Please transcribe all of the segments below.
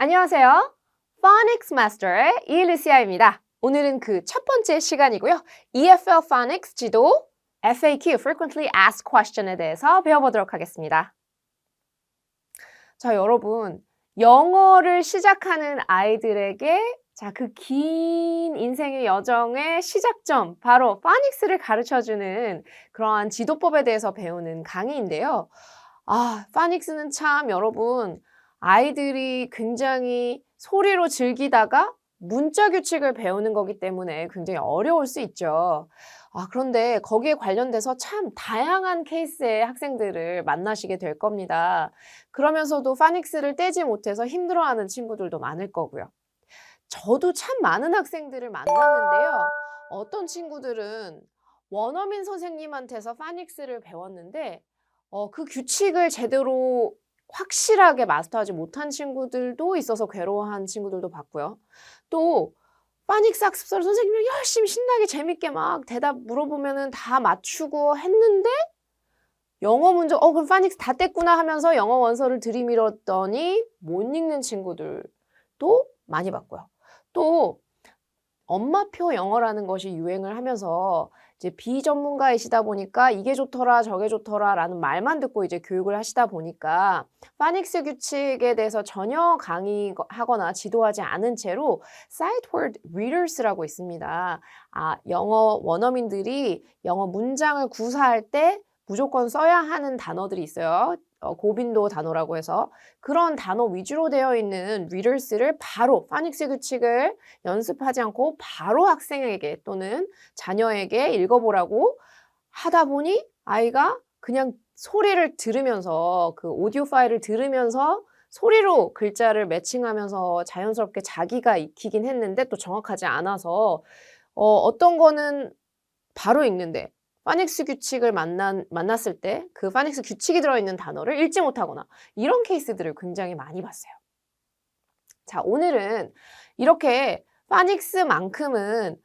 안녕하세요. Phonics Master의 이르시아입니다. 오늘은 그 첫 번째 시간이고요. EFL Phonics 지도 FAQ, Frequently Asked Question에 대해서 배워보도록 하겠습니다. 자, 여러분, 영어를 시작하는 아이들에게 그 긴 인생의 여정의 시작점, 바로 Phonic스를 가르쳐주는 그러한 지도법에 대해서 배우는 강의인데요. Phonic스는 참 여러분, 아이들이 굉장히 소리로 즐기다가 문자 규칙을 배우는 거기 때문에 굉장히 어려울 수 있죠. 그런데 거기에 관련돼서 참 다양한 케이스의 학생들을 만나시게 될 겁니다. 그러면서도 Phonic스를 떼지 못해서 힘들어하는 친구들도 많을 거고요. 저도 참 많은 학생들을 만났는데요. 어떤 친구들은 원어민 선생님한테서 Phonic스를 배웠는데 그 규칙을 제대로 확실하게 마스터하지 못한 친구들도 있어서 괴로워한 친구들도 봤고요. 또 Phonic스 학습서를 선생님이 열심히 신나게 재밌게 막 대답 물어보면은 다 맞추고 했는데 영어 문제 그럼 Phonic스 다 뗐구나 하면서 영어 원서를 들이밀었더니 못 읽는 친구들도 많이 봤고요. 또 엄마표 영어라는 것이 유행을 하면서 이제 비전문가이시다 보니까 이게 좋더라 저게 좋더라 라는 말만 듣고 이제 교육을 하시다 보니까 Phonic스 규칙에 대해서 전혀 강의하거나 지도하지 않은 채로 Sight Word Readers라고 있습니다. 영어 원어민들이 영어 문장을 구사할 때 무조건 써야 하는 단어들이 있어요. 고빈도 단어라고 해서 그런 단어 위주로 되어 있는 리더스를 바로 Phonic스 규칙을 연습하지 않고 바로 학생에게 또는 자녀에게 읽어보라고 하다 보니 아이가 그냥 소리를 들으면서 그 오디오 파일을 들으면서 소리로 글자를 매칭하면서 자연스럽게 자기가 익히긴 했는데 또 정확하지 않아서 어떤 거는 바로 읽는데 Phonic스 규칙을 만났을 때 그 Phonic스 규칙이 들어있는 단어를 읽지 못하거나 이런 케이스들을 굉장히 많이 봤어요. 자, 오늘은 이렇게 Phonic스만큼은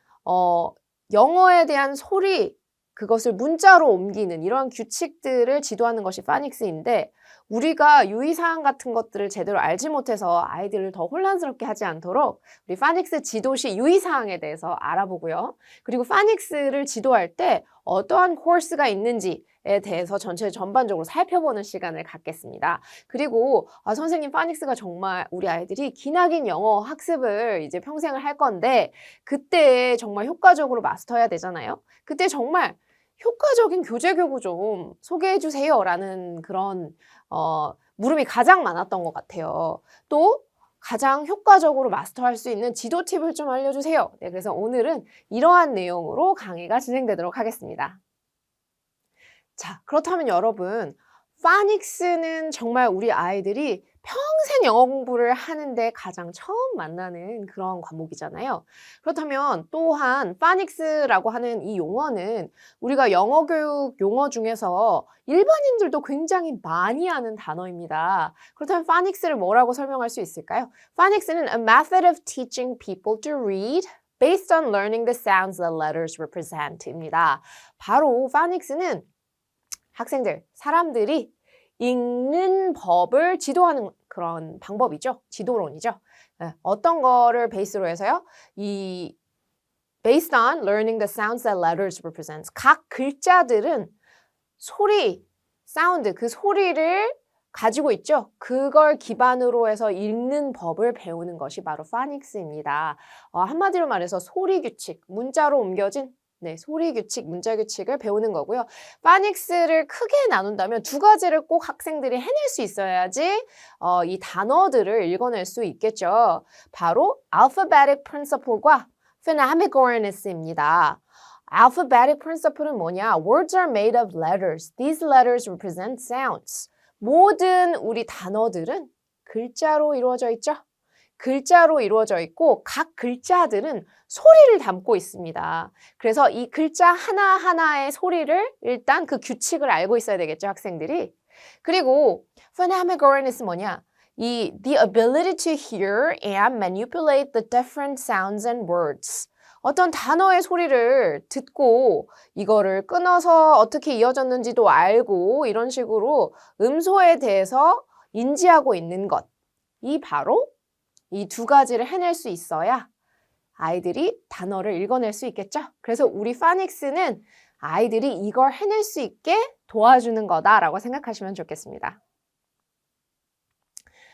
영어에 대한 소리, 그것을 문자로 옮기는 이런 규칙들을 지도하는 것이 Phonic스인데 우리가 유의사항 같은 것들을 제대로 알지 못해서 아이들을 더 혼란스럽게 하지 않도록 우리 Phonic스 지도시 유의사항에 대해서 알아보고요. 그리고 Phonic스를 지도할 때 어떠한 코र्스가 있는지에 대해서 전반적으로 살펴보는 시간을 갖겠습니다. 그리고 선생님 Phonic스가 정말 우리 아이들이 기나긴 영어 학습을 이제 평생을 할 건데 그때 정말 효과적으로 마스터해야 되잖아요. 그때 정말 효과적인 교재 교구 좀 소개해 주세요 라는 그런 물음이 가장 많았던 것 같아요. 또 가장 효과적으로 마스터할 수 있는 지도 팁을 좀 알려주세요. 네, 그래서 오늘은 이러한 내용으로 강의가 진행되도록 하겠습니다. 자, 그렇다면 여러분, Phonic스는 정말 우리 아이들이 평생 영어 공부를 하는데 가장 처음 만나는 그런 과목이잖아요. 그렇다면 또한 Phonic스라고 하는 이 용어는 우리가 영어 교육 용어 중에서 일반인들도 굉장히 많이 아는 단어입니다. 그렇다면 Phonic스를 뭐라고 설명할 수 있을까요? Phonic스는 a method of teaching people to read based on learning the sounds the letters represent입니다. 바로 Phonic스는 학생들, 사람들이 읽는 법을 지도하는 그런 방법이죠. 지도론이죠. 어떤 거를 베이스로 해서요? 이 based on learning the sounds that letters represents. 각 글자들은 소리, 사운드, 그 소리를 가지고 있죠. 그걸 기반으로 해서 읽는 법을 배우는 것이 바로 Phonic스입니다. 한마디로 말해서 소리 규칙, 문자로 옮겨진 소리 규칙, 문자 규칙을 배우는 거고요. Phonic스를 크게 나눈다면 두 가지를 꼭 학생들이 해낼 수 있어야지 이 단어들을 읽어낼 수 있겠죠. 바로 Alphabetic Principle과 Phonemic Awareness입니다. Alphabetic Principle은 뭐냐? Words are made of letters. These letters represent sounds. 모든 우리 단어들은 글자로 이루어져 있죠. 글자로 이루어져 있고 각 글자들은 소리를 담고 있습니다. 그래서 이 글자 하나하나의 소리를 일단 그 규칙을 알고 있어야 되겠죠, 학생들이. 그리고 Phonemic Awareness 뭐냐? the ability to hear and manipulate the different sounds and words. 어떤 단어의 소리를 듣고 이거를 끊어서 어떻게 이어졌는지도 알고 이런 식으로 음소에 대해서 인지하고 있는 것. 이 바로 이 두 가지를 해낼 수 있어야 아이들이 단어를 읽어낼 수 있겠죠? 그래서 우리 파닉스는 아이들이 이걸 해낼 수 있게 도와주는 거다라고 생각하시면 좋겠습니다.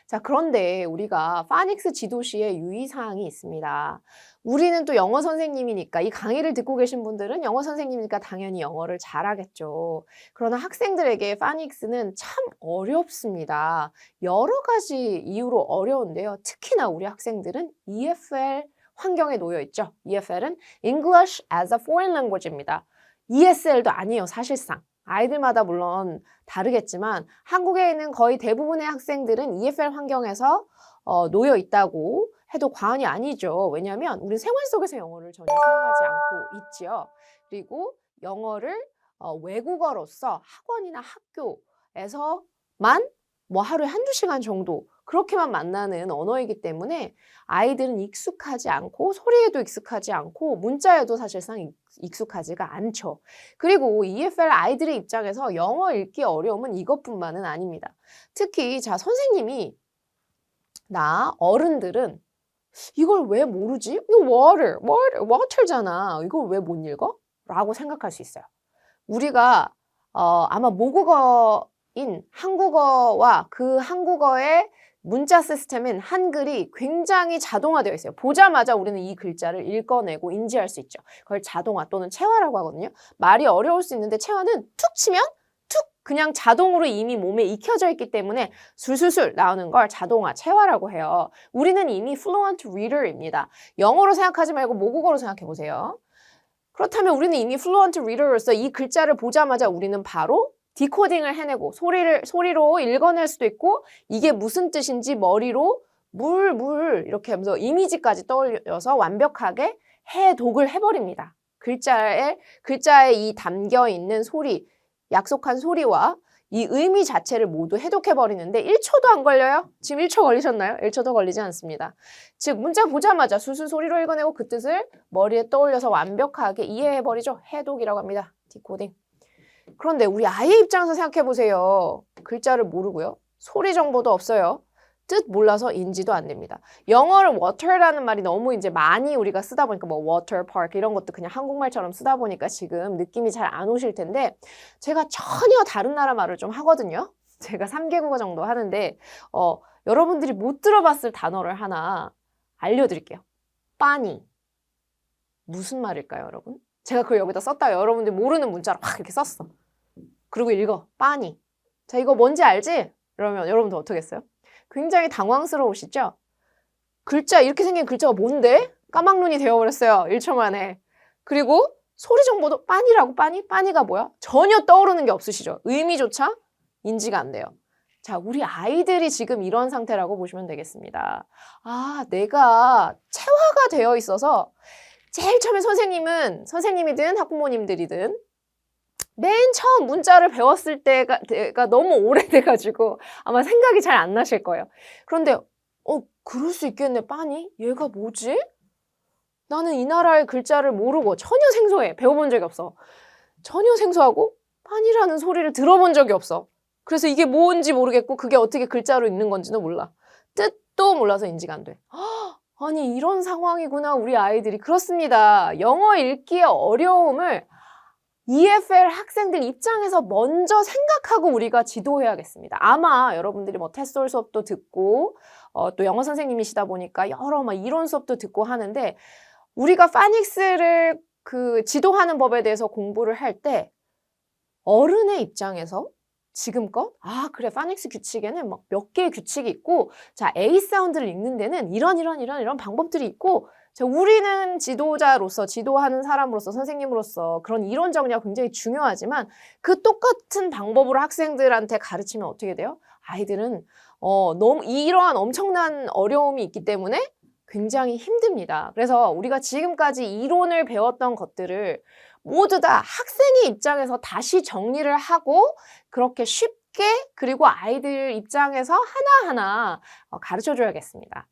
자, 그런데 우리가 파닉스 지도시에 유의사항이 있습니다. 우리는 또 영어 선생님이니까 이 강의를 듣고 계신 분들은 영어 선생님이니까 당연히 영어를 잘하겠죠. 그러나 학생들에게 파닉스는 참 어렵습니다. 여러 가지 이유로 어려운데요. 특히나 우리 학생들은 EFL 환경에 놓여 있죠. EFL은 English as a Foreign Language입니다. ESL도 아니에요, 사실상. 아이들마다 물론 다르겠지만 한국에 있는 거의 대부분의 학생들은 EFL 환경에서 놓여 있다고 해도 과언이 아니죠. 왜냐하면 우리 생활 속에서 영어를 전혀 사용하지 않고 있지요. 그리고 영어를 외국어로서 학원이나 학교에서만 뭐 하루에 한두 시간 정도 그렇게만 만나는 언어이기 때문에 아이들은 익숙하지 않고 소리에도 익숙하지 않고 문자에도 사실상 익숙하지가 않죠. 그리고 EFL 아이들의 입장에서 영어 읽기 어려움은 이것뿐만은 아닙니다. 특히 자 선생님이 어른들은 이걸 왜 모르지? 이거 water잖아. 이걸 왜 못 읽어? 라고 생각할 수 있어요. 우리가 아마 모국어인 한국어와 그 한국어의 문자 시스템인 한글이 굉장히 자동화되어 있어요. 보자마자 우리는 이 글자를 읽어내고 인지할 수 있죠. 그걸 자동화 또는 체화라고 하거든요. 말이 어려울 수 있는데 체화는 툭 치면 툭 그냥 자동으로 이미 몸에 익혀져 있기 때문에 술술술 나오는 걸 자동화, 체화라고 해요. 우리는 이미 fluent reader입니다. 영어로 생각하지 말고 모국어로 생각해 보세요. 그렇다면 우리는 이미 fluent reader로서 이 글자를 보자마자 우리는 바로 디코딩을 해내고 소리로 읽어낼 수도 있고 이게 무슨 뜻인지 머리로 물 이렇게 하면서 이미지까지 떠올려서 완벽하게 해독을 해버립니다. 글자에 이 담겨 있는 소리, 약속한 소리와 이 의미 자체를 모두 해독해버리는데 1초도 안 걸려요? 지금 1초 걸리셨나요? 1초도 걸리지 않습니다. 즉 문자 보자마자 술술 소리로 읽어내고 그 뜻을 머리에 떠올려서 완벽하게 이해해버리죠. 해독이라고 합니다. 디코딩. 그런데 우리 아이의 입장에서 생각해보세요. 글자를 모르고요. 소리 정보도 없어요. 뜻 몰라서 인지도 안 됩니다. 영어를 water라는 말이 너무 이제 많이 우리가 쓰다 보니까 뭐 water park 이런 것도 그냥 한국말처럼 쓰다 보니까 지금 느낌이 잘 안 오실 텐데 제가 전혀 다른 나라 말을 좀 하거든요. 제가 3개국어 정도 하는데 여러분들이 못 들어봤을 단어를 하나 알려드릴게요. 빠니. 무슨 말일까요, 여러분? 제가 그걸 여기다 썼다가 여러분들이 모르는 문자로 확 이렇게 썼어. 그리고 읽어. 빠니. 자, 이거 뭔지 알지? 그러면 여러분들 어떻게 했어요? 굉장히 당황스러우시죠? 이렇게 생긴 글자가 뭔데? 까막눈이 되어버렸어요. 1초 만에. 그리고 소리 정보도 빠니라고 빠니가 뭐야? 전혀 떠오르는 게 없으시죠? 의미조차 인지가 안 돼요. 자, 우리 아이들이 지금 이런 상태라고 보시면 되겠습니다. 아, 내가 체화가 되어 있어서 제일 처음에 선생님이든 학부모님들이든 맨 처음 문자를 배웠을 때가 너무 오래돼가지고 아마 생각이 잘 안 나실 거예요. 그런데 그럴 수 있겠네. 빠니? 얘가 뭐지? 나는 이 나라의 글자를 모르고 전혀 생소해. 배워본 적이 없어. 전혀 생소하고 빠니라는 소리를 들어본 적이 없어. 그래서 이게 뭔지 모르겠고 그게 어떻게 글자로 읽는 건지도 몰라. 뜻도 몰라서 인지가 안 돼. 아니 이런 상황이구나 우리 아이들이. 그렇습니다. 영어 읽기의 어려움을 EFL 학생들 입장에서 먼저 생각하고 우리가 지도해야겠습니다. 아마 여러분들이 뭐 테스트 수업도 듣고 또 영어 선생님이시다 보니까 여러 막 이론 수업도 듣고 하는데 우리가 파닉스를 지도하는 법에 대해서 공부를 할 때 어른의 입장에서 지금껏 그래 파닉스 규칙에는 막 몇 개의 규칙이 있고 자 A 사운드를 읽는 데는 이런 방법들이 있고 자, 우리는 지도자로서 지도하는 사람으로서 선생님으로서 그런 이론 정리가 굉장히 중요하지만 그 똑같은 방법으로 학생들한테 가르치면 어떻게 돼요? 아이들은 너무 이러한 엄청난 어려움이 있기 때문에 굉장히 힘듭니다. 그래서 우리가 지금까지 이론을 배웠던 것들을 모두 다 학생의 입장에서 다시 정리를 하고 그렇게 쉽게 그리고 아이들 입장에서 하나하나 가르쳐 줘야겠습니다.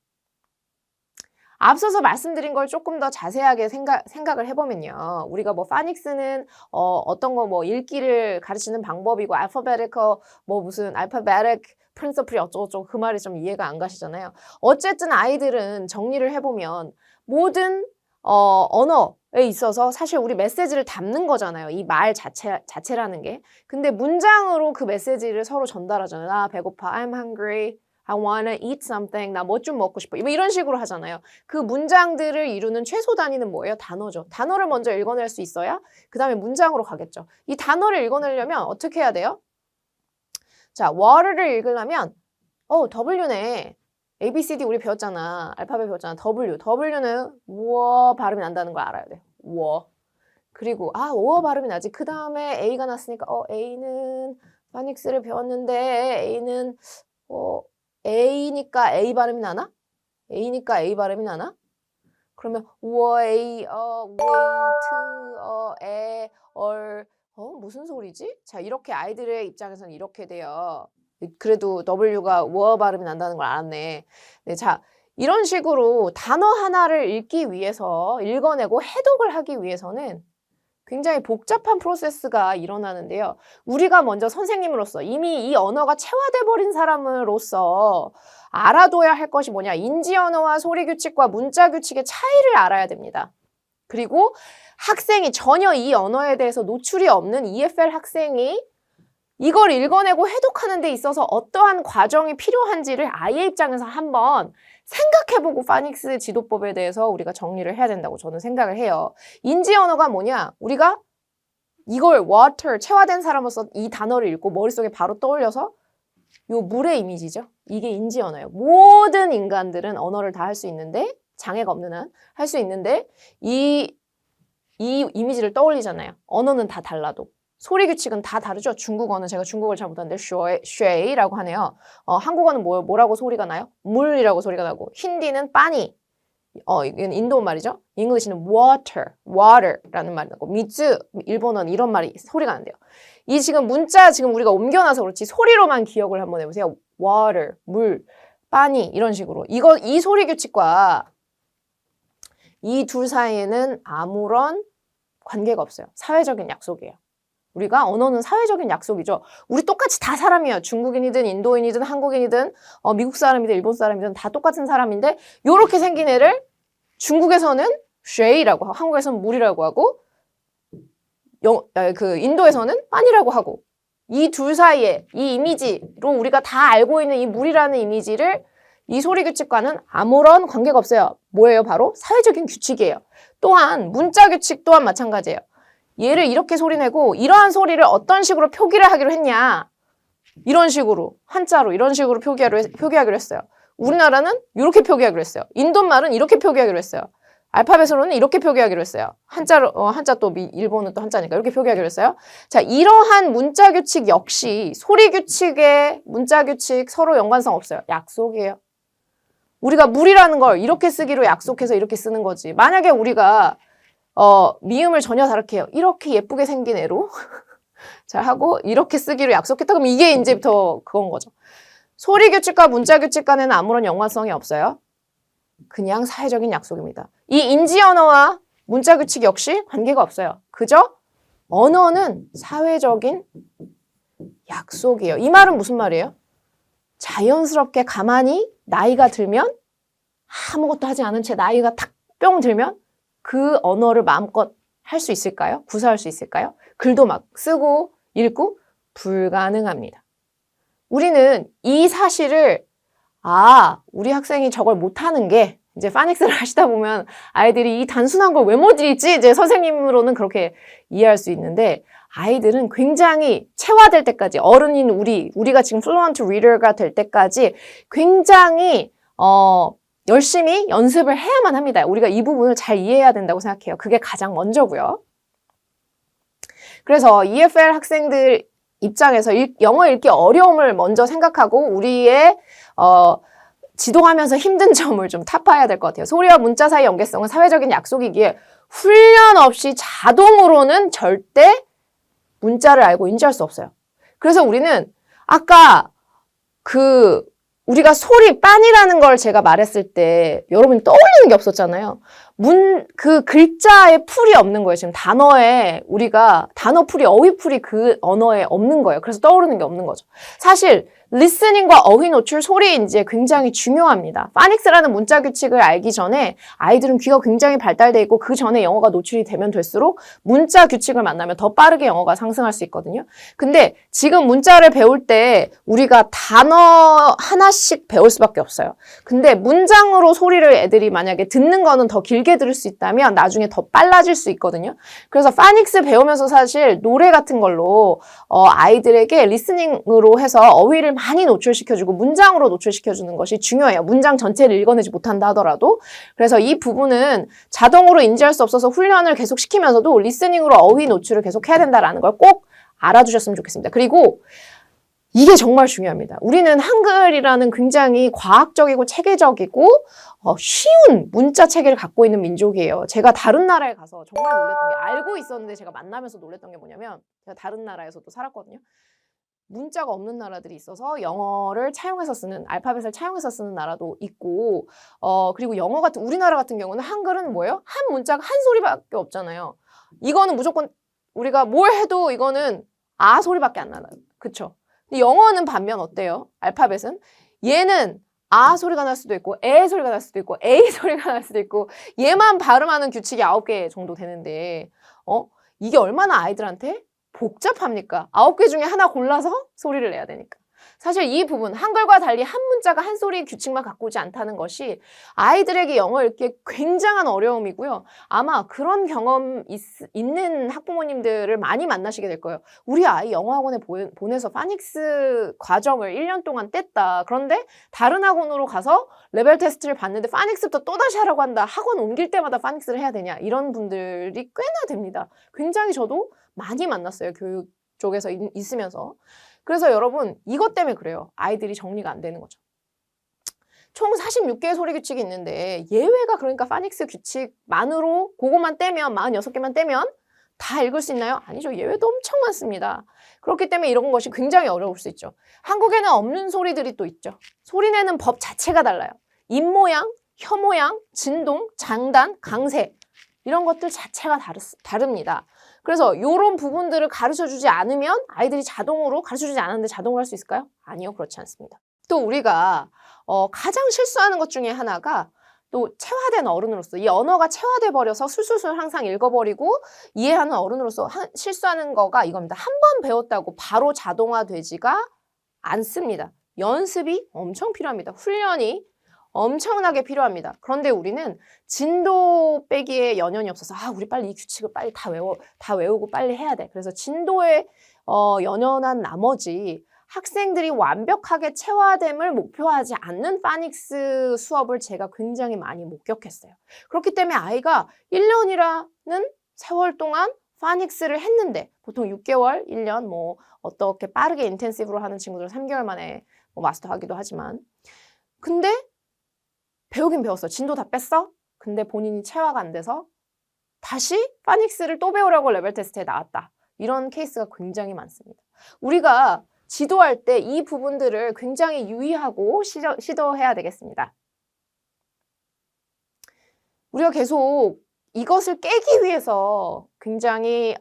앞서서 말씀드린 걸 조금 더 자세하게 생각을 해보면요. 우리가 뭐 파닉스는 어떤 거 뭐 읽기를 가르치는 방법이고 알파베티컬 뭐 무슨 알파베틱 프린서플이 어쩌고저쩌고 그 말이 좀 이해가 안 가시잖아요. 어쨌든 아이들은 정리를 해보면 모든 언어에 있어서 사실 우리 메시지를 담는 거잖아요. 이 말 자체라는 게. 근데 문장으로 그 메시지를 서로 전달하잖아요. 나 배고파. I'm hungry. I wanna eat something. 나 뭐 좀 먹고 싶어. 뭐 이런 식으로 하잖아요. 그 문장들을 이루는 최소 단위는 뭐예요? 단어죠. 단어를 먼저 읽어낼 수 있어야 그 다음에 문장으로 가겠죠. 이 단어를 읽어내려면 어떻게 해야 돼요? 자, water를 읽으려면 W네. A, B, C, D 우리 배웠잖아. 알파벳 배웠잖아. W. W는 워 발음이 난다는 걸 알아야 돼. 워. 그리고 워 발음이 나지. 그 다음에 A가 났으니까 A는 파닉스를 배웠는데 A는 A니까 A 발음이 나나? A니까 A 발음이 나나? 그러면 A, wait, 무슨 소리지? 자, 이렇게 아이들의 입장에서는 이렇게 돼요. 그래도 W가 워 발음이 난다는 걸 알았네. 네, 자, 이런 식으로 단어 하나를 읽기 위해서 읽어내고 해독을 하기 위해서는 굉장히 복잡한 프로세스가 일어나는데요. 우리가 먼저 선생님으로서 이미 이 언어가 체화돼 버린 사람으로서 알아둬야 할 것이 뭐냐. 인지 언어와 소리 규칙과 문자 규칙의 차이를 알아야 됩니다. 그리고 학생이 전혀 이 언어에 대해서 노출이 없는 EFL 학생이 이걸 읽어내고 해독하는 데 있어서 어떠한 과정이 필요한지를 아이의 입장에서 한번 생각해보고 파닉스 지도법에 대해서 우리가 정리를 해야 된다고 저는 생각을 해요. 인지 언어가 뭐냐? 우리가 이걸 water, 체화된 사람으로서 이 단어를 읽고 머릿속에 바로 떠올려서 요 물의 이미지죠. 이게 인지 언어예요. 모든 인간들은 언어를 다 할 수 있는데 장애가 없는 한 할 수 있는데 이 이미지를 떠올리잖아요. 언어는 다 달라도. 소리 규칙은 다 다르죠. 중국어는 제가 중국어를 잘 못하는데 쉐이라고 하네요. 한국어는 뭐라고 소리가 나요? 물이라고 소리가 나고 힌디는 빠니. 이건 인도 말이죠. 잉글리시는 water라는 말이 나고 미즈 일본어는 이런 말이 소리가 난대요. 이 지금 문자 지금 우리가 옮겨놔서 그렇지 소리로만 기억을 한번 해보세요. water, 물, 빠니 이런 식으로. 이 소리 규칙과 이 둘 사이에는 아무런 관계가 없어요. 사회적인 약속이에요. 우리가 언어는 사회적인 약속이죠. 우리 똑같이 다 사람이에요. 중국인이든 인도인이든 한국인이든 미국 사람이든 일본 사람이든 다 똑같은 사람인데 요렇게 생긴 애를 중국에서는 쉐이라고 하고 한국에서는 물이라고 하고 인도에서는 빠니라고 하고 이 둘 사이에 이 이미지로 우리가 다 알고 있는 이 물이라는 이미지를 이 소리 규칙과는 아무런 관계가 없어요. 뭐예요? 바로 사회적인 규칙이에요. 또한 문자 규칙 또한 마찬가지예요. 얘를 이렇게 소리내고 이러한 소리를 어떤 식으로 표기를 하기로 했냐. 이런 식으로 한자로 이런 식으로 표기하기로 했어요. 우리나라는 이렇게 표기하기로 했어요. 인도말은 이렇게 표기하기로 했어요. 알파벳으로는 이렇게 표기하기로 했어요. 한자로 한자 또 일본은 또 한자니까 이렇게 표기하기로 했어요. 자, 이러한 문자 규칙 역시 소리 규칙의 문자 규칙 서로 연관성 없어요. 약속이에요. 우리가 물이라는 걸 이렇게 쓰기로 약속해서 이렇게 쓰는 거지. 만약에 우리가 미음을 전혀 다르게 해요. 이렇게 예쁘게 생긴 애로 잘 하고 이렇게 쓰기로 약속했다 그러면 이게 이제부터 그건 거죠. 소리 규칙과 문자 규칙 간에는 아무런 연관성이 없어요. 그냥 사회적인 약속입니다. 이 인지 언어와 문자 규칙 역시 관계가 없어요. 그죠? 언어는 사회적인 약속이에요. 이 말은 무슨 말이에요? 자연스럽게 가만히 나이가 들면 아무것도 하지 않은 채 나이가 탁 뿅 들면 그 언어를 마음껏 할 수 있을까요? 구사할 수 있을까요? 글도 막 쓰고 읽고 불가능합니다. 우리는 이 사실을 우리 학생이 저걸 못하는 게 이제 파닉스를 하시다 보면 아이들이 이 단순한 걸 왜 못 읽지? 이제 선생님으로는 그렇게 이해할 수 있는데 아이들은 굉장히 체화될 때까지 어른인 우리가 지금 fluent reader가 될 때까지 굉장히 열심히 연습을 해야만 합니다. 우리가 이 부분을 잘 이해해야 된다고 생각해요. 그게 가장 먼저고요. 그래서 EFL 학생들 입장에서 영어 읽기 어려움을 먼저 생각하고 우리의 지도하면서 힘든 점을 좀 타파해야 될 것 같아요. 소리와 문자 사이 연계성은 사회적인 약속이기에 훈련 없이 자동으로는 절대 문자를 알고 인지할 수 없어요. 그래서 우리는 아까 우리가 소리, 빤이라는 걸 제가 말했을 때 여러분이 떠올리는 게 없었잖아요. 그 글자에 풀이 없는 거예요. 지금 단어에 우리가 단어 풀이, 어휘 풀이 그 언어에 없는 거예요. 그래서 떠오르는 게 없는 거죠. 사실 리스닝과 어휘 노출, 소리 인지에 굉장히 중요합니다. 파닉스라는 문자 규칙을 알기 전에 아이들은 귀가 굉장히 발달돼 있고 그 전에 영어가 노출이 되면 될수록 문자 규칙을 만나면 더 빠르게 영어가 상승할 수 있거든요. 근데 지금 문자를 배울 때 우리가 단어 하나씩 배울 수밖에 없어요. 근데 문장으로 소리를 애들이 만약에 듣는 거는 더 길게 들을 수 있다면 나중에 더 빨라질 수 있거든요. 그래서 파닉스 배우면서 사실 노래 같은 걸로 아이들에게 리스닝으로 해서 어휘를 많이 노출시켜주고 문장으로 노출시켜주는 것이 중요해요. 문장 전체를 읽어내지 못한다 하더라도. 그래서 이 부분은 자동으로 인지할 수 없어서 훈련을 계속 시키면서도 리스닝으로 어휘 노출을 계속 해야 된다는 걸 꼭 알아두셨으면 좋겠습니다. 그리고 이게 정말 중요합니다. 우리는 한글이라는 굉장히 과학적이고 체계적이고 쉬운 문자 체계를 갖고 있는 민족이에요. 제가 다른 나라에 가서 정말 놀랬던 게, 알고 있었는데 제가 만나면서 놀랬던 게 뭐냐면, 제가 다른 나라에서 또 살았거든요. 문자가 없는 나라들이 있어서 영어를 차용해서 쓰는, 알파벳을 차용해서 쓰는 나라도 있고, 그리고 영어 같은, 우리나라 같은 경우는 한글은 뭐예요? 한 문자가 한 소리밖에 없잖아요. 이거는 무조건 우리가 뭘 해도 이거는 아 소리밖에 안 나요. 그쵸? 근데 영어는 반면 어때요? 알파벳은 얘는 아 소리가 날 수도 있고 에 소리가 날 수도 있고 에이 소리가 날 수도 있고, 얘만 발음하는 규칙이 9개 정도 되는데 이게 얼마나 아이들한테 복잡합니까? 9개 중에 하나 골라서 소리를 내야 되니까. 사실 이 부분, 한글과 달리 한 문자가 한 소리 규칙만 갖고 오지 않다는 것이 아이들에게 영어 읽기에 굉장한 어려움이고요. 아마 그런 경험 있는 학부모님들을 많이 만나시게 될 거예요. 우리 아이 영어학원에 보내서 파닉스 과정을 1년 동안 뗐다. 그런데 다른 학원으로 가서 레벨 테스트를 봤는데 파닉스부터 또다시 하라고 한다. 학원 옮길 때마다 파닉스를 해야 되냐. 이런 분들이 꽤나 됩니다. 굉장히 저도 많이 만났어요. 교육 쪽에서 있으면서. 그래서 여러분, 이것 때문에 그래요. 아이들이 정리가 안 되는 거죠. 총 46개의 소리 규칙이 있는데 예외가, 그러니까 파닉스 규칙만으로 그것만 떼면, 46개만 떼면 다 읽을 수 있나요? 아니죠. 예외도 엄청 많습니다. 그렇기 때문에 이런 것이 굉장히 어려울 수 있죠. 한국에는 없는 소리들이 또 있죠. 소리 내는 법 자체가 달라요. 입 모양, 혀 모양, 진동, 장단, 강세, 이런 것들 자체가 다릅니다. 그래서 이런 부분들을 가르쳐주지 않으면 아이들이 자동으로, 가르쳐주지 않았는데 자동으로 할 수 있을까요? 아니요, 그렇지 않습니다. 또 우리가 가장 실수하는 것 중에 하나가, 또 체화된 어른으로서, 이 언어가 체화돼 버려서 술술술 항상 읽어버리고 이해하는 어른으로서 실수하는 거가 이겁니다. 한 번 배웠다고 바로 자동화되지가 않습니다. 연습이 엄청 필요합니다. 훈련이 엄청나게 필요합니다. 그런데 우리는 진도 빼기에 연연이 없어서 우리 빨리 이 규칙을 빨리 다 외우고 빨리 해야 돼. 그래서 진도에 연연한 나머지 학생들이 완벽하게 체화됨을 목표하지 않는 파닉스 수업을 제가 굉장히 많이 목격했어요. 그렇기 때문에 아이가 1년이라는 세월 동안 파닉스를 했는데, 보통 6개월, 1년, 어떻게 빠르게 인텐시브로 하는 친구들은 3개월 만에 마스터하기도 하지만, 근데 배우긴 배웠어. 진도 다 뺐어? 근데 본인이 체화가 안 돼서 다시 파닉스를 또 배우려고 레벨 테스트에 나왔다. 이런 케이스가 굉장히 많습니다. 우리가 지도할 때 이 부분들을 굉장히 유의하고 시도해야 되겠습니다. 우리가 계속 이것을 깨기 위해서 굉장히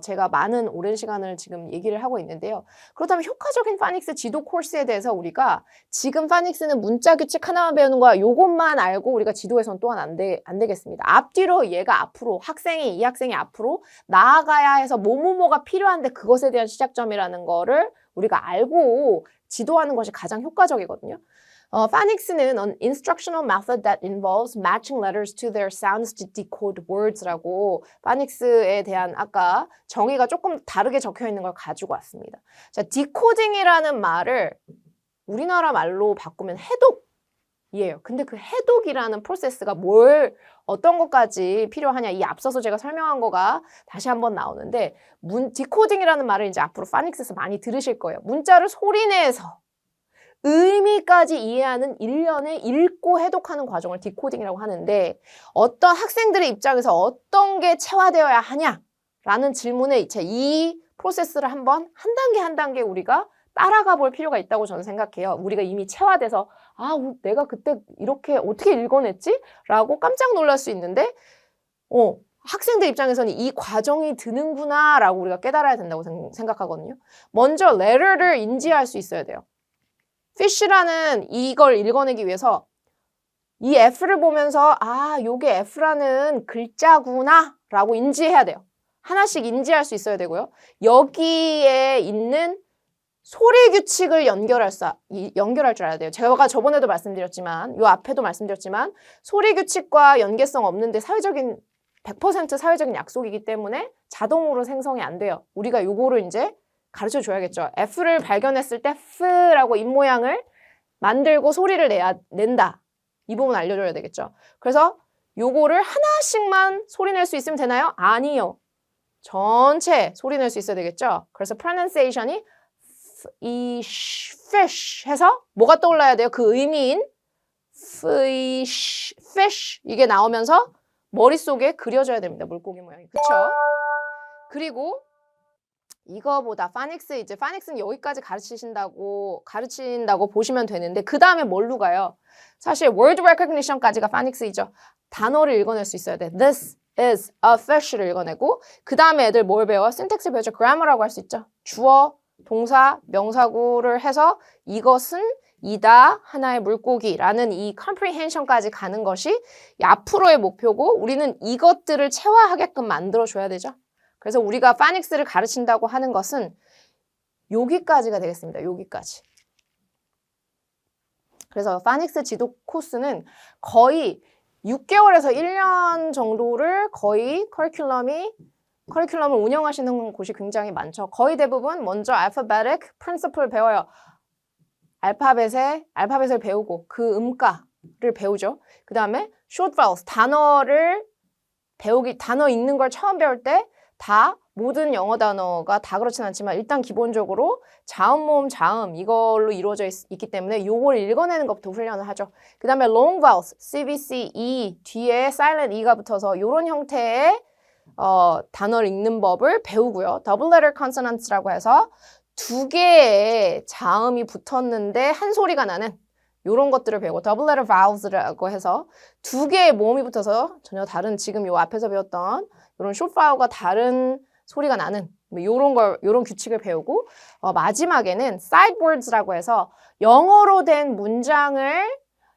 제가 많은 오랜 시간을 지금 얘기를 하고 있는데요. 그렇다면 효과적인 파닉스 지도 코र्스에 대해서 우리가 지금 파닉스는 문자 규칙 하나만 배우는 거야, 요것만 알고 우리가 지도해서는 또한 안 되겠습니다. 앞뒤로 얘가 앞으로, 이 학생이 앞으로 나아가야 해서 뭐가 필요한데 그것에 대한 시작점이라는 거를 우리가 알고 지도하는 것이 가장 효과적이거든요. 파닉스는 an instructional method that involves matching letters to their sounds to decode words라고 파닉스에 대한 아까 정의가 조금 다르게 적혀 있는 걸 가지고 왔습니다. 자, 디코딩이라는 말을 우리나라 말로 바꾸면 해독이에요. 근데 그 해독이라는 프로세스가 어떤 것까지 필요하냐, 이 앞서서 제가 설명한 거가 다시 한번 나오는데, 디코딩이라는 말을 이제 앞으로 파닉스에서 많이 들으실 거예요. 문자를 소리내서 의미까지 이해하는 일련의 읽고 해독하는 과정을 디코딩이라고 하는데, 어떤 학생들의 입장에서 어떤 게 체화되어야 하냐라는 질문에 이 프로세스를 한번 한 단계 우리가 따라가 볼 필요가 있다고 저는 생각해요. 우리가 이미 체화돼서 내가 그때 이렇게 어떻게 읽어냈지? 라고 깜짝 놀랄 수 있는데 학생들 입장에서는 이 과정이 드는구나 라고 우리가 깨달아야 된다고 생각하거든요. 먼저 letter를 인지할 수 있어야 돼요. fish라는 이걸 읽어내기 위해서 이 F를 보면서 요게 F라는 글자구나 라고 인지해야 돼요. 하나씩 인지할 수 있어야 되고요. 여기에 있는 소리 규칙을 연결할 줄 알아야 돼요. 제가 저번에도 말씀드렸지만 요 앞에도 말씀드렸지만 소리 규칙과 연계성 없는데 100% 사회적인 약속이기 때문에 자동으로 생성이 안 돼요. 우리가 요거를 이제 가르쳐 줘야겠죠. F를 발견했을 때 F라고 입모양을 만들고 소리를 낸다. 이 부분 알려줘야 되겠죠. 그래서 요거를 하나씩만 소리낼 수 있으면 되나요? 아니요. 전체 소리낼 수 있어야 되겠죠. 그래서 pronunciation이 이 fish 해서 뭐가 떠올라야 돼요? 그 의미인 fish 이게 나오면서 머릿속에 그려져야 됩니다. 물고기 모양이. 그쵸? 그리고 이거보다 파닉스는 여기까지 가르친다고 보시면 되는데 그 다음에 뭘로 가요? 사실 word recognition까지가 파닉스이죠. 단어를 읽어낼 수 있어야 돼. This is a fish를 읽어내고 그 다음에 애들 뭘 배워? syntax를 배우죠. grammar라고 할 수 있죠. 주어, 동사, 명사구를 해서 이것은 이다 하나의 물고기라는 이 comprehension까지 가는 것이 앞으로의 목표고 우리는 이것들을 체화하게끔 만들어줘야 되죠. 그래서 우리가 파닉스를 가르친다고 하는 것은 여기까지가 되겠습니다. 여기까지. 그래서 파닉스 지도 코스는 거의 6개월에서 1년 정도를 거의 커리큘럼을 운영하시는 곳이 굉장히 많죠. 거의 대부분 먼저 alphabetic principle 배워요. 알파벳을 배우고 그 음가를 배우죠. 그 다음에 short vowels, 단어 읽는 걸 처음 배울 때 다 모든 영어 단어가 다 그렇진 않지만 일단 기본적으로 자음, 모음, 자음 이걸로 이루어져 있기 때문에 요걸 읽어내는 것부터 훈련을 하죠. 그 다음에 long vowels, CVC, E 뒤에 silent E가 붙어서 이런 형태의 단어를 읽는 법을 배우고요. double letter consonants라고 해서 두 개의 자음이 붙었는데 한 소리가 나는 이런 것들을 배우고 double letter vowels라고 해서 두 개의 모음이 붙어서 전혀 다른 지금 요 앞에서 배웠던 이런 short vowel과 다른 소리가 나는 이런 규칙을 배우고 마지막에는 sight words라고 해서 영어로 된 문장을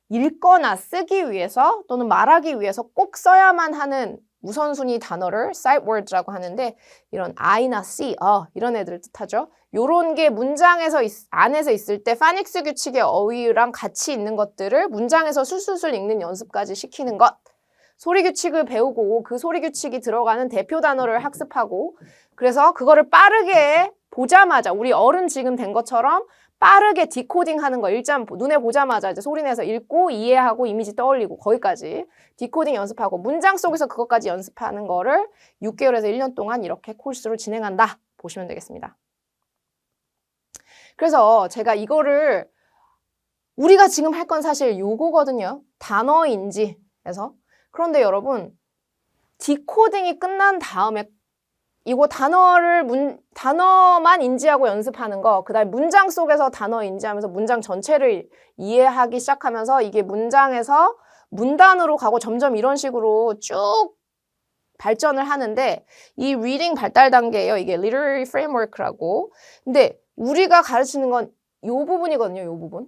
읽거나 쓰기 위해서 또는 말하기 위해서 꼭 써야만 하는 우선순위 단어를 sight words라고 하는데 이런 I나 C, 이런 애들을 뜻하죠. 요런 게 문장에서 안에서 있을 때 파닉스 규칙의 어휘랑 같이 있는 것들을 문장에서 술술술 읽는 연습까지 시키는 것. 소리 규칙을 배우고 그 소리 규칙이 들어가는 대표 단어를 학습하고 그래서 그거를 빠르게 보자마자 우리 어른 지금 된 것처럼 빠르게 디코딩 하는 거 일단 눈에 보자마자 이제 소리내서 읽고 이해하고 이미지 떠올리고 거기까지 디코딩 연습하고 문장 속에서 그것까지 연습하는 거를 6개월에서 1년 동안 이렇게 코र्스로 진행한다 보시면 되겠습니다. 그래서 제가 이거를 우리가 지금 할 건 사실 요거거든요. 단어 인지에서 그런데 여러분 디코딩이 끝난 다음에 이거 단어만 인지하고 연습하는 거, 그 다음에 문장 속에서 단어 인지하면서 문장 전체를 이해하기 시작하면서 이게 문장에서 문단으로 가고 점점 이런 식으로 쭉 발전을 하는데 이 리딩 발달 단계예요. 이게 literary framework라고. 근데 우리가 가르치는 건 요 부분이거든요. 요 부분.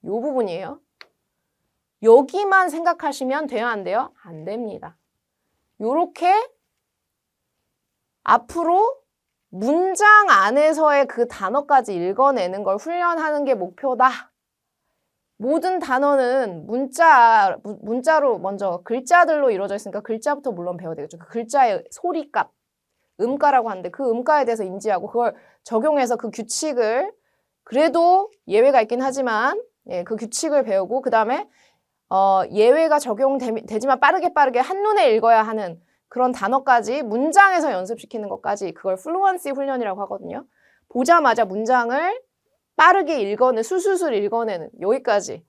요 부분이에요. 여기만 생각하시면 돼요? 안 돼요? 안 됩니다. 요렇게 앞으로 문장 안에서의 그 단어까지 읽어내는 걸 훈련하는 게 목표다. 모든 단어는 문자로 먼저 글자들로 이루어져 있으니까 글자부터 물론 배워야 되겠죠. 그 글자의 소리값, 음가라고 하는데 그 음가에 대해서 인지하고 그걸 적용해서 그 규칙을 그래도 예외가 있긴 하지만 그 규칙을 배우고 그 다음에 예외가 적용되지만 빠르게 한눈에 읽어야 하는 그런 단어까지 문장에서 연습시키는 것까지 그걸 플루언시 훈련이라고 하거든요. 보자마자 문장을 빠르게 술술술 읽어내는 여기까지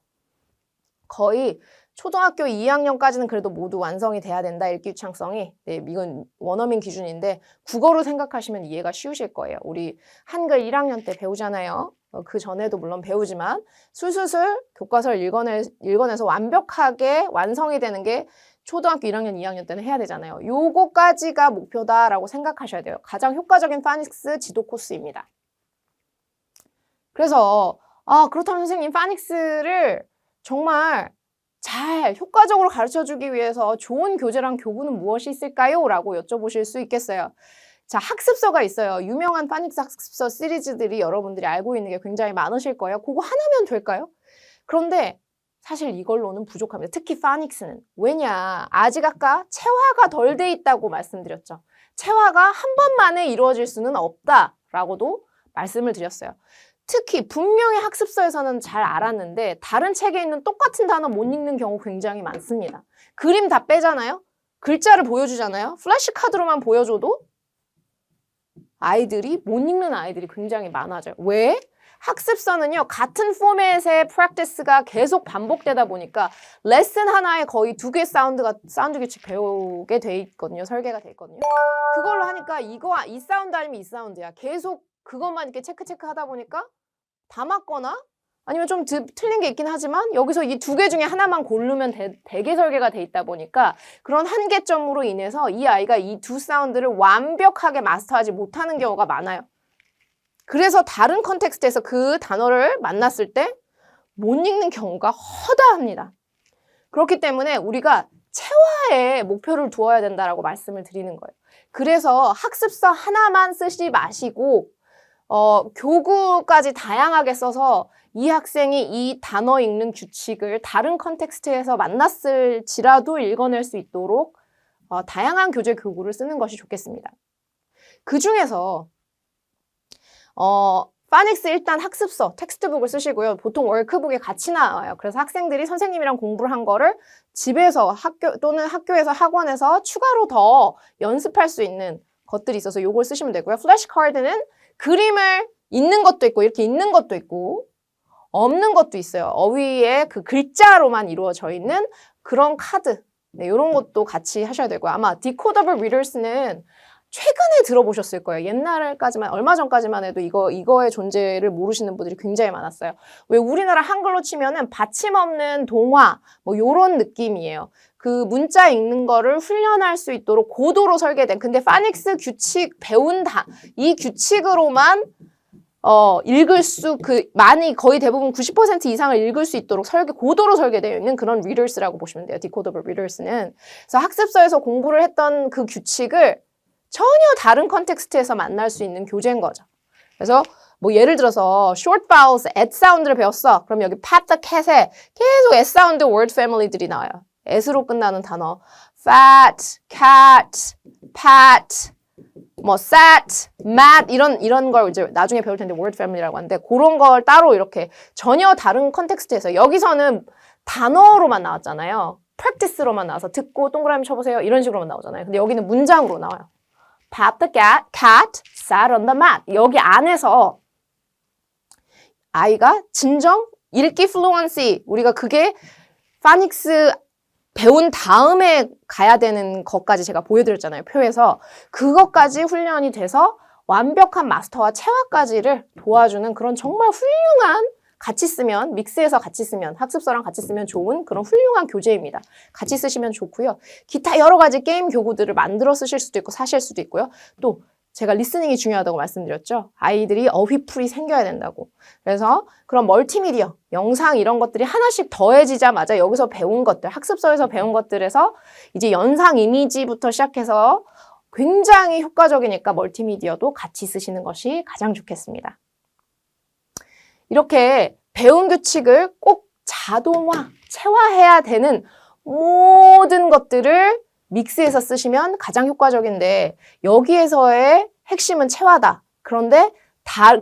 거의 초등학교 2학년까지는 그래도 모두 완성이 돼야 된다, 읽기 유창성이. 네, 이건 원어민 기준인데 국어로 생각하시면 이해가 쉬우실 거예요. 우리 한글 1학년 때 배우잖아요. 그 전에도 물론 배우지만 술술술 교과서를 읽어내서 완벽하게 완성이 되는 게 초등학교 1학년, 2학년 때는 해야 되잖아요. 요거까지가 목표다라고 생각하셔야 돼요. 가장 효과적인 파닉스 지도 코스입니다. 그래서 그렇다면 선생님 파닉스를 정말 잘 효과적으로 가르쳐주기 위해서 좋은 교재랑 교구는 무엇이 있을까요? 라고 여쭤보실 수 있겠어요. 자, 학습서가 있어요. 유명한 파닉스 학습서 시리즈들이 여러분들이 알고 있는 게 굉장히 많으실 거예요. 그거 하나면 될까요? 그런데 사실 이걸로는 부족합니다. 특히 파닉스는. 왜냐? 아직 아까 체화가 덜 돼 있다고 말씀드렸죠. 체화가 한 번만에 이루어질 수는 없다라고도 말씀을 드렸어요. 특히 분명히 학습서에서는 잘 알았는데 다른 책에 있는 똑같은 단어 못 읽는 경우 굉장히 많습니다. 그림 다 빼잖아요? 글자를 보여주잖아요? 플래시카드로만 보여줘도 아이들이 못 읽는 아이들이 굉장히 많아져요. 왜? 학습서는요, 같은 포맷의 프랙티스가 계속 반복되다 보니까 레슨 하나에 거의 2개 사운드 규칙 배우게 돼 있거든요. 설계가 돼 있거든요. 그걸로 하니까 이 사운드 아니면 이 사운드야. 계속 그것만 이렇게 체크 하다 보니까 다 맞거나 아니면 좀 틀린 게 있긴 하지만 여기서 이 2개 중에 하나만 고르면 되게 설계가 돼 있다 보니까 그런 한계점으로 인해서 이 아이가 이 두 사운드를 완벽하게 마스터하지 못하는 경우가 많아요. 그래서 다른 컨텍스트에서 그 단어를 만났을 때 못 읽는 경우가 허다합니다. 그렇기 때문에 우리가 체화에 목표를 두어야 된다라고 말씀을 드리는 거예요. 그래서 학습서 하나만 쓰지 마시고 교구까지 다양하게 써서 이 학생이 이 단어 읽는 규칙을 다른 컨텍스트에서 만났을지라도 읽어낼 수 있도록 다양한 교재 교구를 쓰는 것이 좋겠습니다. 그 중에서 파닉스 일단 학습서, 텍스트북을 쓰시고요. 보통 월크북에 같이 나와요. 그래서 학생들이 선생님이랑 공부를 한 거를 집에서 또는 학교에서 학원에서 추가로 더 연습할 수 있는 것들이 있어서 이걸 쓰시면 되고요. 플래시카드는 그림을 있는 것도 있고 이렇게 있는 것도 있고 없는 것도 있어요. 어휘에 그 글자로만 이루어져 있는 그런 카드. 네, 이런 것도 같이 하셔야 되고요. 아마 디코더블 리더스는 최근에 들어보셨을 거예요. 얼마 전까지만 해도 이거의 존재를 모르시는 분들이 굉장히 많았어요. 왜 우리나라 한글로 치면은 받침 없는 동화, 뭐 요런 느낌이에요. 그 문자 읽는 거를 훈련할 수 있도록 고도로 설계된, 근데 파닉스 규칙 이 규칙으로만 많이 거의 대부분 90% 이상을 읽을 수 있도록 고도로 설계되어 있는 그런 리더스라고 보시면 돼요. 디코더블 리더스는. 그래서 학습서에서 공부를 했던 그 규칙을 전혀 다른 컨텍스트에서 만날 수 있는 교재인 거죠. 그래서 뭐 예를 들어서 short vowels, at 사운드를 배웠어. 그럼 여기 pat the cat에 계속 at 사운드 word family들이 나와요. at으로 끝나는 단어. fat, cat, pat, 뭐 sat, mat 이런 걸 이제 나중에 배울 텐데 word family라고 하는데 그런 걸 따로 이렇게 전혀 다른 컨텍스트에서 여기서는 단어로만 나왔잖아요. practice로만 나와서 듣고 동그라미 쳐보세요. 이런 식으로만 나오잖아요. 근데 여기는 문장으로 나와요. pat the cat sat on the mat. 여기 안에서 아이가 진정 읽기 플루언시, 우리가 그게 파닉스 배운 다음에 가야 되는 것까지 제가 보여드렸잖아요. 표에서. 그것까지 훈련이 돼서 완벽한 마스터와 체화까지를 도와주는 그런 정말 훌륭한 믹스해서 같이 쓰면, 학습서랑 같이 쓰면 좋은 그런 훌륭한 교재입니다. 같이 쓰시면 좋고요. 기타 여러 가지 게임 교구들을 만들어 쓰실 수도 있고 사실 수도 있고요. 또 제가 리스닝이 중요하다고 말씀드렸죠. 아이들이 어휘풀이 생겨야 된다고. 그래서 그런 멀티미디어, 영상 이런 것들이 하나씩 더해지자마자 여기서 배운 것들, 학습서에서 배운 것들에서 이제 연상 이미지부터 시작해서 굉장히 효과적이니까 멀티미디어도 같이 쓰시는 것이 가장 좋겠습니다. 이렇게 배운 규칙을 꼭 자동화, 체화해야 되는 모든 것들을 믹스해서 쓰시면 가장 효과적인데 여기에서의 핵심은 체화다. 그런데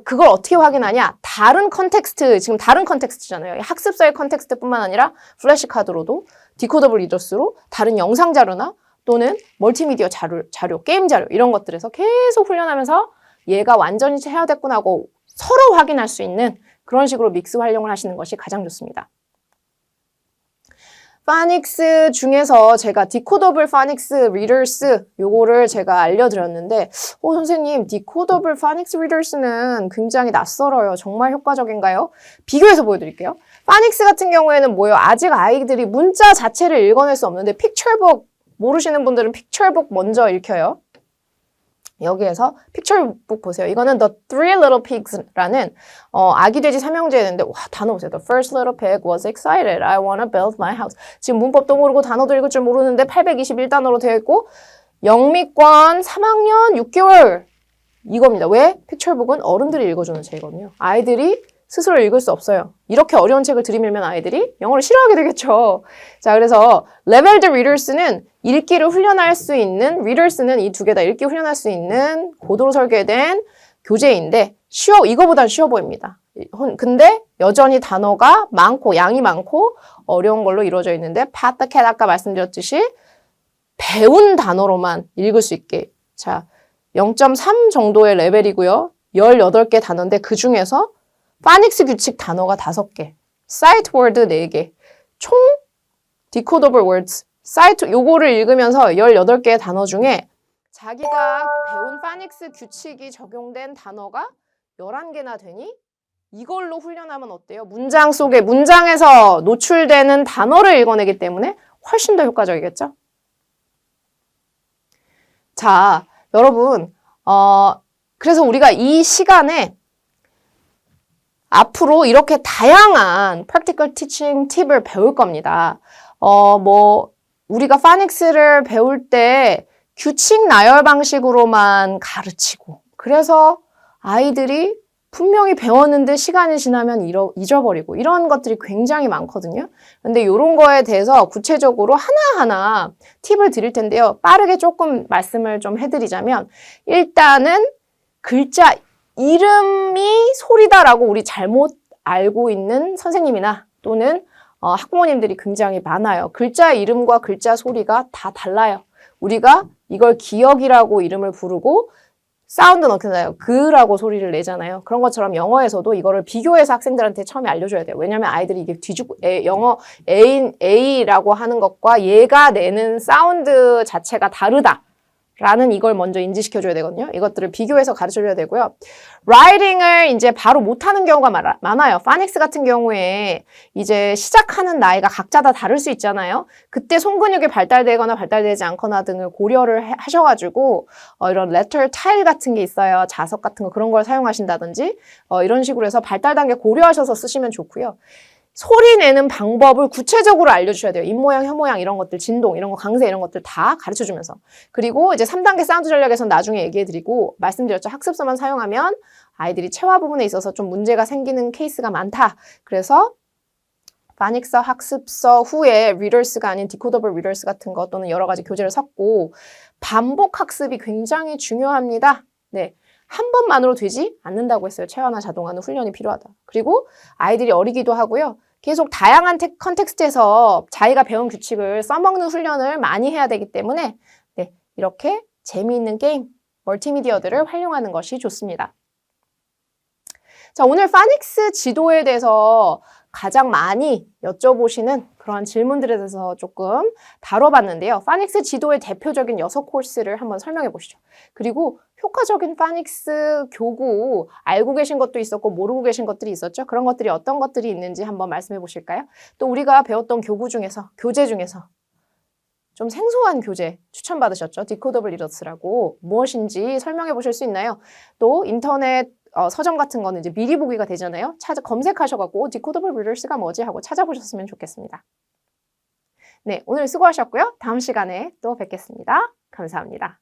그걸 어떻게 확인하냐? 다른 컨텍스트, 지금 다른 컨텍스트잖아요. 학습서의 컨텍스트뿐만 아니라 플래시카드로도 디코더블 리더스로 다른 영상 자료나 또는 멀티미디어 자료, 게임 자료 이런 것들에서 계속 훈련하면서 얘가 완전히 체화됐구나 하고 서로 확인할 수 있는 그런 식으로 믹스 활용을 하시는 것이 가장 좋습니다. 파닉스 중에서 제가 디코더블 파닉스 리더스 요거를 제가 알려드렸는데 선생님 디코더블 파닉스 리더스는 굉장히 낯설어요. 정말 효과적인가요? 비교해서 보여드릴게요. 파닉스 같은 경우에는 뭐예요? 아직 아이들이 문자 자체를 읽어낼 수 없는데 픽처북 모르시는 분들은 픽처북 먼저 읽혀요. 여기에서 픽처북 보세요. 이거는 The Three Little Pigs라는 아기 돼지 삼형제였는데 와 단어 보세요. The first little pig was excited. I wanna build my house. 지금 문법도 모르고 단어도 읽을 줄 모르는데 821단어로 되어 있고 영미권 3학년 6개월 이겁니다. 왜? 픽처북은 어른들이 읽어주는 책이거든요. 아이들이 스스로 읽을 수 없어요. 이렇게 어려운 책을 들이밀면 아이들이 영어를 싫어하게 되겠죠. 자, 그래서 Leveled Readers는 읽기를 훈련할 수 있는, Readers는 이 두 개 다 읽기 훈련할 수 있는 고도로 설계된 교재인데 이거보단 쉬워 보입니다. 근데 여전히 단어가 많고 양이 많고 어려운 걸로 이루어져 있는데 Pat the Cat 아까 말씀드렸듯이 배운 단어로만 읽을 수 있게 자 0.3 정도의 레벨이고요. 18개 단어인데 그 중에서 파닉스 규칙 단어가 5개, sight word 4개, 총 decodable words, sight 요거를 읽으면서 18개의 단어 중에 자기가 배운 파닉스 규칙이 적용된 단어가 11개나 되니 이걸로 훈련하면 어때요? 문장에서 노출되는 단어를 읽어내기 때문에 훨씬 더 효과적이겠죠? 자, 여러분, 그래서 우리가 이 시간에 앞으로 이렇게 다양한 practical teaching 팁을 배울 겁니다. 우리가 파닉스를 배울 때 규칙 나열 방식으로만 가르치고, 그래서 아이들이 분명히 배웠는데 시간이 지나면 잊어버리고, 이런 것들이 굉장히 많거든요. 근데 이런 거에 대해서 구체적으로 하나하나 팁을 드릴 텐데요. 빠르게 조금 말씀을 좀 해드리자면, 일단은 글자 이름이 소리다라고 우리 잘못 알고 있는 선생님이나 또는 학부모님들이 굉장히 많아요. 글자 이름과 글자 소리가 다 달라요. 우리가 이걸 기억이라고 이름을 부르고 사운드는 어떻게 나요? 그라고 소리를 내잖아요. 그런 것처럼 영어에서도 이거를 비교해서 학생들한테 처음에 알려줘야 돼요. 왜냐하면 아이들이 이게 영어 A라고 하는 것과 얘가 내는 사운드 자체가 다르다. 라는 이걸 먼저 인지시켜줘야 되거든요. 이것들을 비교해서 가르쳐줘야 되고요. 라이팅을 이제 바로 못하는 경우가 많아요. 파닉스 같은 경우에 이제 시작하는 나이가 각자 다 다를 수 있잖아요. 그때 손근육이 발달되거나 발달되지 않거나 등을 고려를 하셔가지고 이런 레터 타일 같은 게 있어요. 자석 같은 거 그런 걸 사용하신다든지 이런 식으로 해서 발달 단계 고려하셔서 쓰시면 좋고요. 소리 내는 방법을 구체적으로 알려주셔야 돼요. 입모양, 혀모양 이런 것들, 진동 이런 거, 강세 이런 것들 다 가르쳐주면서. 그리고 이제 3단계 사운드 전략에서는 나중에 얘기해드리고 말씀드렸죠. 학습서만 사용하면 아이들이 체화 부분에 있어서 좀 문제가 생기는 케이스가 많다. 그래서 파닉스 학습서 후에 리더스가 아닌 디코더블 리더스 같은 거 또는 여러 가지 교재를 섞고 반복 학습이 굉장히 중요합니다. 네. 한 번만으로 되지 않는다고 했어요. 체화나 자동화는 훈련이 필요하다. 그리고 아이들이 어리기도 하고요. 계속 다양한 컨텍스트에서 자기가 배운 규칙을 써먹는 훈련을 많이 해야 되기 때문에 네, 이렇게 재미있는 게임, 멀티미디어들을 활용하는 것이 좋습니다. 자, 오늘 파닉스 지도에 대해서 가장 많이 여쭤보시는 그러한 질문들에 대해서 조금 다뤄봤는데요. 파닉스 지도의 대표적인 6코스를 한번 설명해 보시죠. 그리고 효과적인 파닉스 교구 알고 계신 것도 있었고 모르고 계신 것들이 있었죠. 그런 것들이 어떤 것들이 있는지 한번 말씀해 보실까요? 또 우리가 배웠던 교재 중에서 좀 생소한 교재 추천받으셨죠. 디코더블 리더스라고 무엇인지 설명해 보실 수 있나요? 또 인터넷 서점 같은 거는 이제 미리 보기가 되잖아요. 검색하셔갖고 디코더블 리더스가 뭐지 하고 찾아보셨으면 좋겠습니다. 네, 오늘 수고하셨고요. 다음 시간에 또 뵙겠습니다. 감사합니다.